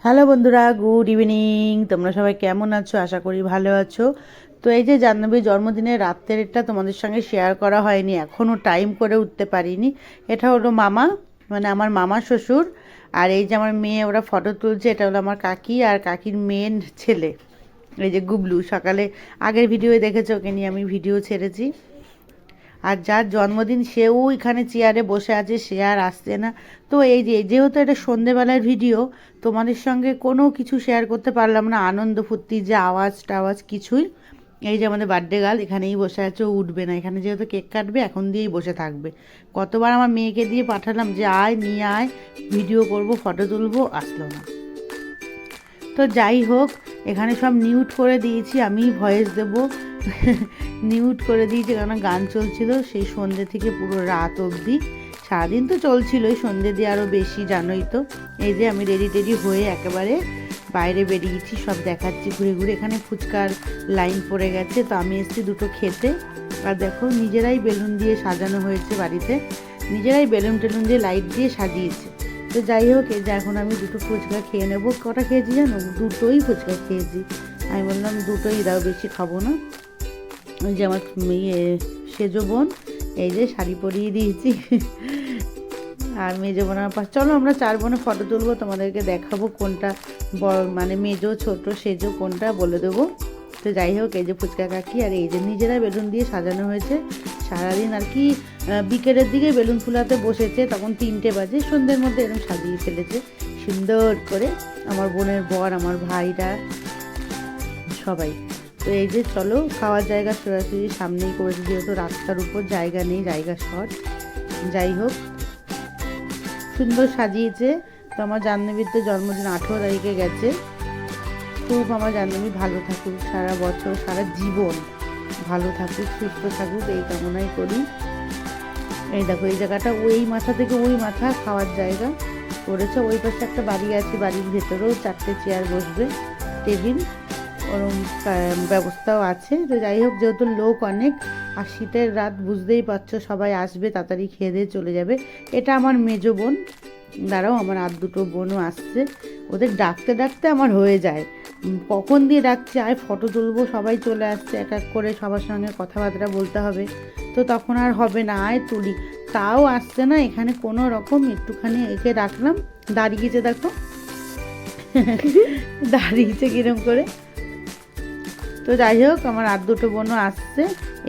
Hello বন্ধুরা, good evening. তোমরা সবাই কেমন আছো? আশা করি ভালো আছো। তো এই যে জাহ্নবীর জন্মদিনের রাত্রেরটা তোমাদের সঙ্গে শেয়ার করা হয়নি, এখনও টাইম করে উঠতে পারিনি। এটা হলো মামা, মানে আমার মামা শ্বশুর, আর এই যে আমার মেয়ে, ওরা ফটো তুলছে। এটা হলো আমার কাকি আর কাকির মেন ছেলে, এই যে গুবলু। সকালে আগের ভিডিওয়ে দেখেছো, ওকে নিয়ে আমি ভিডিও ছেড়েছি। আর যার জন্মদিন সেও এখানে চেয়ারে বসে আছে, সে আর আসছে না। তো এই যে যেহেতু এটা সন্ধেবেলার ভিডিও, তোমাদের সঙ্গে কোনো কিছু শেয়ার করতে পারলাম না, আনন্দ ফুর্তি যে আওয়াজ টাওয়াজ কিছুই। এই যে আমাদের বার্থডে গার্ল এখানেই বসে আছে, ও উঠবে না। এখানে যেহেতু কেক কাটবে, এখন দিয়েই বসে থাকবে। কতবার আমার মেয়েকে দিয়ে পাঠালাম যে আয়, নিয়ে আয়, ভিডিও করব, ফটো তুলবো, আসলো না। তো যাই হোক, এখানে সব মিউট করে দিয়েছি, আমি ভয়েস দেবো। মিউট করে দিয়েছি কারণ গান চলছিল সেই সন্ধ্যে থেকে পুরো রাত অবধি। সারাদিন তো চলছিলই, সন্ধ্যে দিয়ে আরও বেশি, জানোই তো। এই যে আমি রেডি টেডি হয়ে একেবারে বাইরে বেরিয়েছি, সব দেখাচ্ছি ঘুরে ঘুরে। এখানে ফুচকার লাইন পড়ে গেছে, তো আমি এসেছি দুটো খেতে। আর দেখো, নিজেরাই বেলুন দিয়ে সাজানো হয়েছে বাড়িতে, নিজেরাই বেলুন টেলুন দিয়ে লাইট দিয়ে সাজিয়েছে। তো যাই হোক, এই যে এখন আমি দুটো ফুচকা খেয়ে নেবো। কটা খেয়েছি জানো? দুটোই ফুচকা খেয়েছি। আমি বললাম দুটোই দাও, বেশি খাবো না। ওই যে আমার মেয়ে সেজো বোন, এই যে শাড়ি পরিয়ে দিয়েছি। আর মেজো বোন আমার পাশে। চলো আমরা চার বোনে ফটো তুলবো, তোমাদেরকে দেখাবো কোনটা বড়, মানে মেজো, ছোট, সেজো কোনটা বলে দেবো। তো যাই হোক, এই যে ফুচকা কাকি, আর এই যে নিজেরা বেলুন দিয়ে সাজানো হয়েছে। সারাদিন আর কি, বিকেলের দিকে বেলুন ফুলাতে বসেছে, তখন 3টে বাজে, সন্ধ্যের মধ্যে এরকম সাজিয়ে ফেলেছে সুন্দর করে আমার বোনের বর, আমার ভাইরা, সবাই। তো এই যে চলো, খাওয়ার জায়গা সরাসরি সামনেই করেছে, যেহেতু রাস্তার উপর জায়গা নেই, জায়গা শর্ট। যাই হোক, সুন্দর সাজিয়েছে। তো আমার জাহ্নবীর তো জন্মদিন 18 তারিখে গেছে। খুব আমার জাহ্নবী ভালো থাকুক, সারা বছর সারা জীবন ভালো থাকুক, সুস্থ থাকুক, এই কামনাই করি। এই দেখো, এই জায়গাটা ওই মাথা থেকে ওই মাথা খাওয়ার জায়গা করেছে। ওই পাশে একটা বাড়ি আছে, বাড়ির ভেতরেও 4টে চেয়ার বসবে, টেবিল, ওরম ব্যবস্থাও আছে। তো যাই হোক, যেহেতু লোক অনেক, আর শীতের রাত বুঝতেই পারছো, সবাই আসবে, তাড়াতাড়ি খেয়ে দিয়ে চলে যাবে। এটা আমার মেজো বোন, দাঁড়াও, আমার আর দুটো বোনও আসছে। ওদের ডাকতে ডাকতে আমার হয়ে যায়, কখন দিয়ে ডাকছে আয় ফটো তুলবো, সবাই চলে আসছে, এক এক করে সবার সঙ্গে কথাবার্তা বলতে হবে। তো তখন আর হবে না, আয় তুলি, তাও আসছে না। এখানে কোনো রকম একটুখানি একে রাখলাম, দাঁড়িয়েছে দেখো। দাঁড়িয়েছে কিরম করে। তো যাই হোক, আমার আর দুটো বোনও আসছে।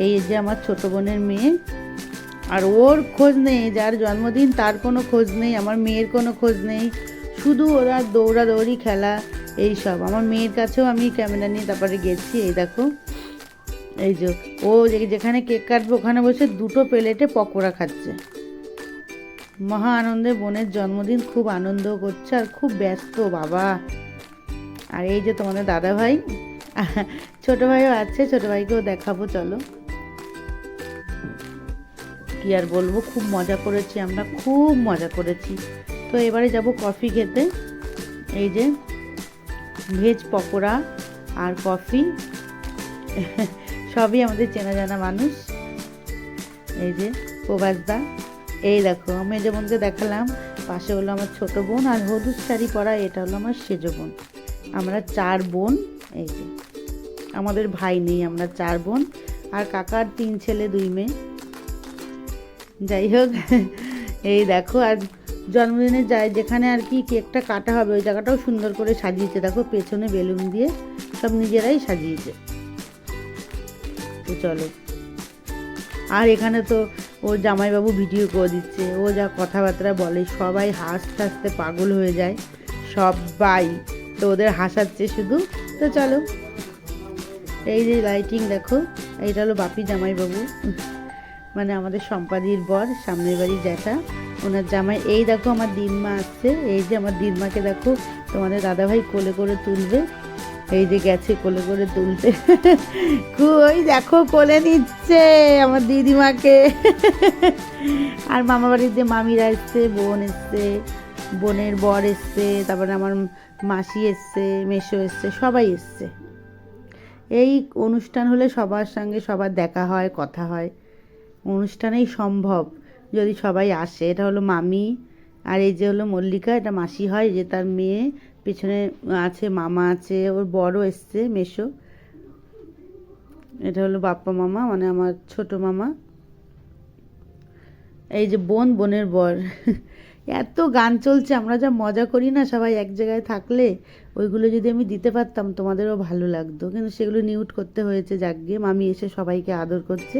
এই যে আমার ছোট বোনের মেয়ে, আর ওর খোঁজ নেই, যার জন্মদিন তার কোনো খোঁজ নেই, আমার মেয়ের কোনো খোঁজ নেই, শুধু ওরা দৌড়াদৌড়ি, খেলা, এই সব। আমার মেয়ের কাছেও আমি ক্যামেরা নিয়ে তারপরে গেছি। এই দেখো, এই যে ও যেখানে কেক কাটবে ওখানে বসে দুটো প্লেটে পকোড়া খাচ্ছে। মহা আনন্দে বোনের জন্মদিন, খুব আনন্দ করছে আর খুব ব্যস্ত বাবা। আর এই যে তোমাদের দাদা ভাই, ছোট ভাইও আছে, ছোট ভাইকেও দেখাবো, চলো। কি আর বলবো, খুব মজা করেছি আমরা, খুব মজা করেছি। তো এবারে যাব কফি খেতে। এই যে ভেজ পকোড়া আর কফি, সবই আমাদের চেনা জানা মানুষ। এই যে প্রভাসদা, এই দেখো আমি যেমনকে দেখালাম, পাশে হলো আমার ছোট বোন, আর হলুদ শাড়ি পরা এটা হলো আমার সেজো বোন। আমরা 4 বোন। এই যে আমাদের ভাই নেই, আমরা 4 বোন, আর কাকার 3 ছেলে 2 মেয়ে। যাই হোক, এই দেখো, আর জন্মদিনে যায় যেখানে আর কি কেকটা কাটা হবে, ওই জায়গাটাও সুন্দর করে সাজিয়েছে, দেখো পেছনে বেলুন দিয়ে সব নিজেরাই সাজিয়েছে। তো চলো, আর এখানে তো ও জামাইবাবু ভিডিও করে দিচ্ছে, ও যা কথাবার্তা বলে, সবাই হাসতে হাসতে পাগল হয়ে যায়, সবাই। তো ওদের হাসাচ্ছে শুধু। তো চলো, এই যে লাইটিং দেখো, এইটা হলো বাপি জামাইবাবু, মানে আমাদের সম্পাদির বর, সামনের বাড়ির জ্যাঠা, ওনার জামাই। এই দেখো আমার দিনমা আসছে, এই যে আমার দিনমাকে দেখো তোমাদের দাদাভাই কোলে করে তুলবে, এই যে গেছে কোলে করে তুলতে। ওই দেখো কোলে নিচ্ছে আমার দিদিমাকে। আর মামা বাড়ির যে মামিরা এসছে, বোন এসছে, বোনের বর এসছে, তারপরে আমার মাসি এসছে, মেসো এসছে, সবাই এসছে। এই অনুষ্ঠান হলে সবার সঙ্গে সবার দেখা হয়, কথা হয়, অনুষ্ঠানেই সম্ভব যদি সবাই আসে। এটা হলো মামি, আর এই যে হলো মল্লিকা, এটা মাসি হয়, যে তার মেয়ে, পেছনে আছে মামা আছে, ওর বড় এসছে মেসো। এটা হলো বাপ্পা মামা, মানে আমার ছোট মামা। এই যে বোন, বোনের বর। এত গান চলছে, আমরা যা মজা করি না সবাই এক জায়গায় থাকলে, ওইগুলো যদি আমি দিতে পারতাম তোমাদেরও ভালো লাগতো, কিন্তু সেগুলো মিউট করতে হয়েছে। যাক গিয়ে মামি এসে সবাইকে আদর করছে।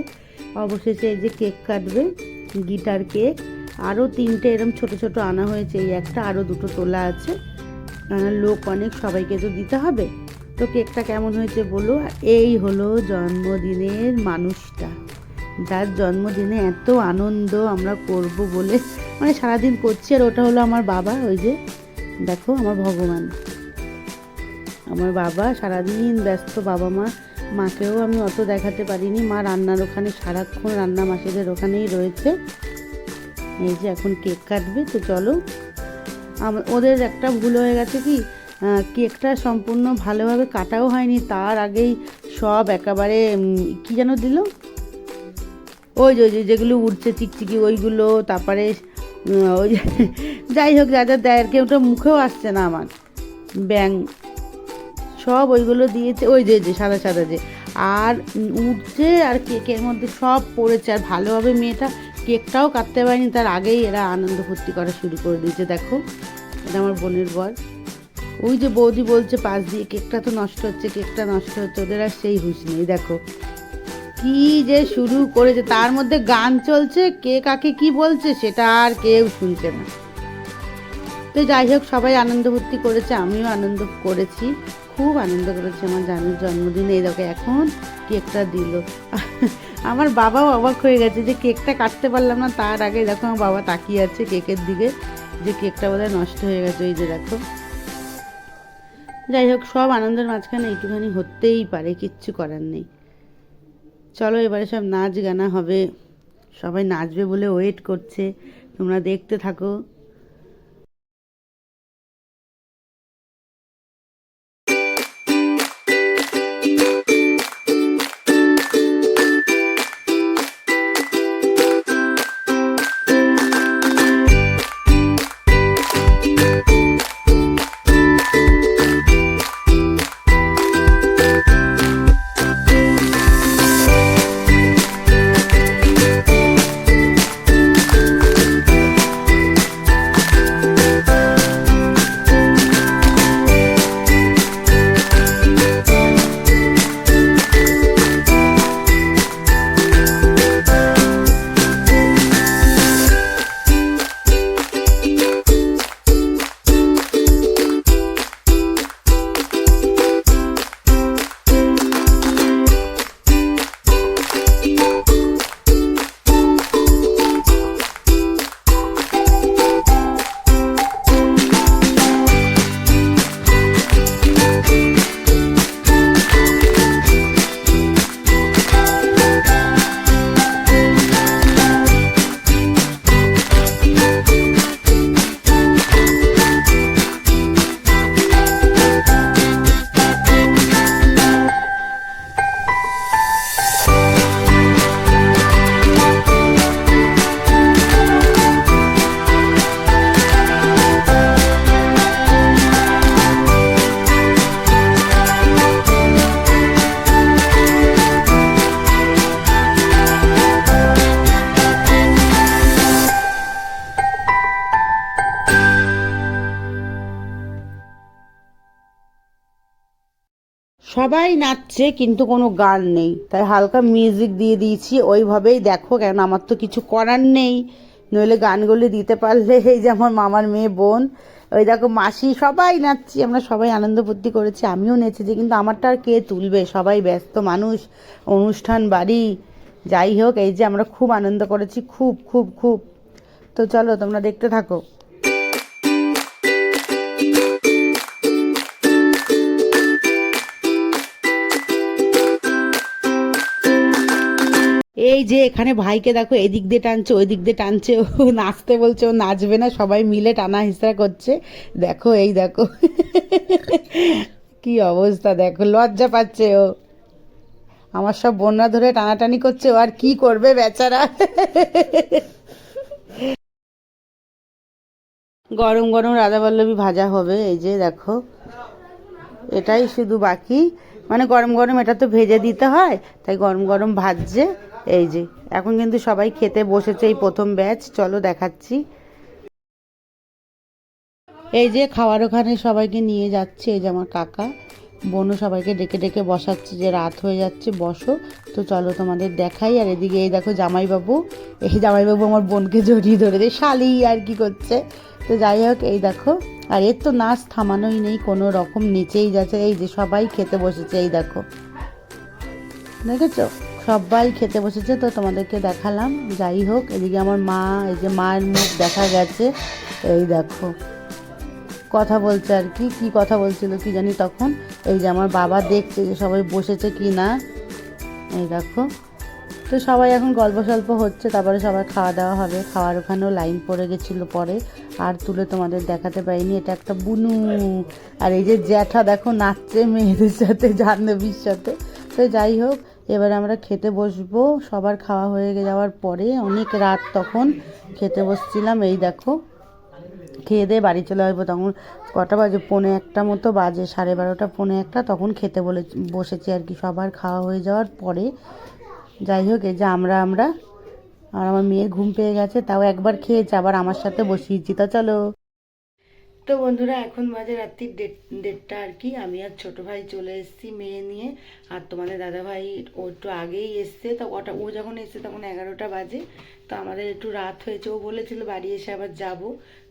অবশেষে এই যে কেক কাটবে, গিটার কেক। আরও 3টে এরম ছোট ছোট আনা হয়েছে, এই একটা, আরও 2টো তোলা আছে, লোক অনেক, সবাইকে তো দিতে হবে। তো কেকটা কেমন হয়েছে বলো। এই হলো জন্মদিনের মানুষটা, যার জন্মদিনে এত আনন্দ আমরা করব বলে, মানে সারাদিন করছি। আর ওটা হলো আমার বাবা, ওই যে দেখো আমার ভগবান, আমার বাবা সারাদিন ব্যস্ত। বাবা মা, মাকেও আমি অত দেখাতে পারিনি, মা রান্নার ওখানে সারাক্ষণ, রান্না মাসিদের ওখানেই রয়েছে। এই যে এখন কেক কাটবে, তো চলো। ওদের একটা ভুল হয়ে গেছে কি, কেকটা সম্পূর্ণ ভালোভাবে কাটাও হয়নি, তার আগেই সব একেবারে কি যেন দিল, ওই যে যেগুলো উঠছে চিকচিকি ওইগুলো, তারপরে ওই যাই হোক যা যা দেয় আর কি, ওটা মুখেও আসছে না আমার, ব্যাং সব ওইগুলো দিয়েছে। ওই যে সাদা সাদা যে আর উঠছে, আর কেকের মধ্যে সব পড়েছে। আর ভালোভাবে মেয়েটা কেকটাও কাটতে পারেনি, তার আগেই এরা আনন্দ ফুর্তি করা শুরু করে দিয়েছে। দেখো এটা আমার বোনের বর। ওই যে বৌদি বলছে পাশ দিয়ে, কেকটা তো নষ্ট হচ্ছে, কেকটা নষ্ট হচ্ছে, ওদের আর সেই হুঁশ নেই। দেখো কি যে শুরু করেছে, তার মধ্যে গান চলছে, কে কাকে কি বলছে সেটা আর কেউ শুনছে না। তো যাই হোক সবাই আনন্দ ফুর্তি করেছে, আমিও আনন্দ করেছি, খুব আনন্দ করেছি আমার জানুর জন্মদিনে। এই দেখো এখন কেকটা দিল। আমার বাবাও অবাক হয়ে গেছে যে কেকটা কাটতে পারলাম না, তার আগে দেখো আমার বাবা তাকিয়ে আছে কেকের দিকে, যে কেকটা বোধহয় নষ্ট হয়ে গেছে। এই যে দেখো, যাই হোক সব আনন্দের মাঝখানে একটুখানি হতেই পারে, কিচ্ছু করার নেই। চলো এবারে সব নাচ গানা হবে, সবাই নাচবে বলে ওয়েট করছে, তোমরা দেখতে থাকো। সবাই নাচছে কিন্তু কোনো গান নেই, তাই হালকা মিউজিক দিয়ে দিয়েছি ওইভাবেই দেখো, কেন আমার তো কিছু করার নেই, নইলে গানগুলি দিতে পারলে। এই যে আমার মামার মেয়ে বোন, ওই দেখো মাসি, সবাই নাচছি আমরা, সবাই আনন্দ ফুর্তি করেছি, আমিও নেচেছি, কিন্তু আমারটা আর কে তুলবে, সবাই ব্যস্ত মানুষ, অনুষ্ঠান বাড়ি। যাই হোক এই যে আমরা খুব আনন্দ করেছি, খুব খুব খুব। তো চলো তোমরা দেখতে থাকো। এই যে এখানে ভাইকে দেখো, এদিক দিয়ে টানছে ওই দিক দিয়ে টানছে, ও নাচতে বলছে, ও নাচবে না, সবাই মিলে টানা হিসড়া করছে। দেখো এই দেখো কি অবস্থা, দেখো লজ্জা পাচ্ছে ও, আমার সব বোনরা ধরে টানাটানি করছে, ও আর কি করবে বেচারা। গরম গরম রাধাবল্লভী ভাজা হবে, এই যে দেখো এটাই শুধু বাকি, মানে গরম গরম এটা তো ভেজে দিতে হয়, তাই গরম গরম ভাজছে। এই যে এখন কিন্তু সবাই খেতে বসেছে, এই প্রথম ব্যাচ। চলো দেখাচ্ছি। এই যে খাওয়ার ওখানে সবাইকে নিয়ে যাচ্ছে, এই যে আমার কাকা বোনও সবাইকে ডেকে ডেকে বসাচ্ছে, যে রাত হয়ে যাচ্ছে বসো। তো চলো তোমাদের দেখাই। আর এদিকে এই দেখো জামাইবাবু, এই জামাইবাবু আমার বোনকে জড়িয়ে ধরেছে, শালি আর কি করছে। তো যাই হোক এই দেখো, আর এর তো নাচ থামানোই নেই, কোনো রকম নিচেই যাচ্ছে। এই যে সবাই খেতে বসেছে, এই দেখো দেখেছো, সবাই খেতে বসেছে। তো তোমাদেরকে দেখালাম। যাই হোক এদিকে আমার মা, এই যে মায়ের মুখ দেখা গেছে, এই দেখো কথা বলছে আর কি, কি কথা বলছিল কি জানি তখন। এই যে আমার বাবা দেখছে যে সবাই বসেছে কি না, এই দেখো। তো সবাই এখন গল্প সল্প হচ্ছে, তারপরে সবাই খাওয়া দাওয়া হবে। খাওয়ার ওখানেও লাইন পড়ে গেছিলো পরে, আর তুলে তোমাদের দেখাতে পারিনি। এটা একটা বুনু, আর এই যে জ্যাঠা দেখো নাচছে মেয়েদের সাথে, জাহ্নবীর সাথে। তো যাই হোক এবার আমরা খেতে বসবো, সবার খাওয়া হয়ে যাওয়ার পরে। অনেক রাত তখন খেতে বসছিলাম, এই দেখো খেয়ে দিয়ে বাড়ি চলে আসবো। তখন কটা বাজে, 1:45 মতো বাজে, 12:30 1:45 তখন খেতে বসেছি আর কি, সবার খাওয়া হয়ে যাওয়ার পরে। যাই হোক এই যে আমরা আর আমার মেয়ের ঘুম পেয়ে গেছে, তাও একবার খেয়েছে, আবার আমার সাথে বসিয়েছি। তা চলো। তো বন্ধুরা এখন বাজে রাত্রি 1:30 আর কি। আমি আর ছোট ভাই চলে এসেছি মেয়ে নিয়ে, আর তোমাদের দাদা ভাই ও একটু আগেই এসছে। তো ও যখন এসছে তখন 11টা বাজে। তো আমাদের একটু রাত হয়েছে, ও বলেছিল বাড়ি এসে আবার যাব,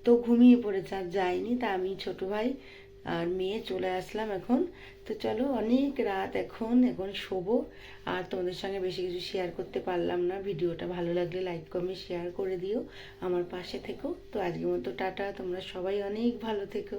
তো ঘুমিয়ে পড়েছে আর যায়নি। তা আমি ছোট ভাই আর মেয়ে চলে আসলাম এখন। তো চলো অনেক রাত এখন, শোবো। আর তোমাদের সঙ্গে বেশি কিছু শেয়ার করতে পারলাম না। ভিডিওটা ভালো লাগলে লাইক কমেন্ট শেয়ার করে দিও, আমার পাশে থেকো। তো আজকের মতো টাটা, তোমরা সবাই অনেক ভালো থেকো।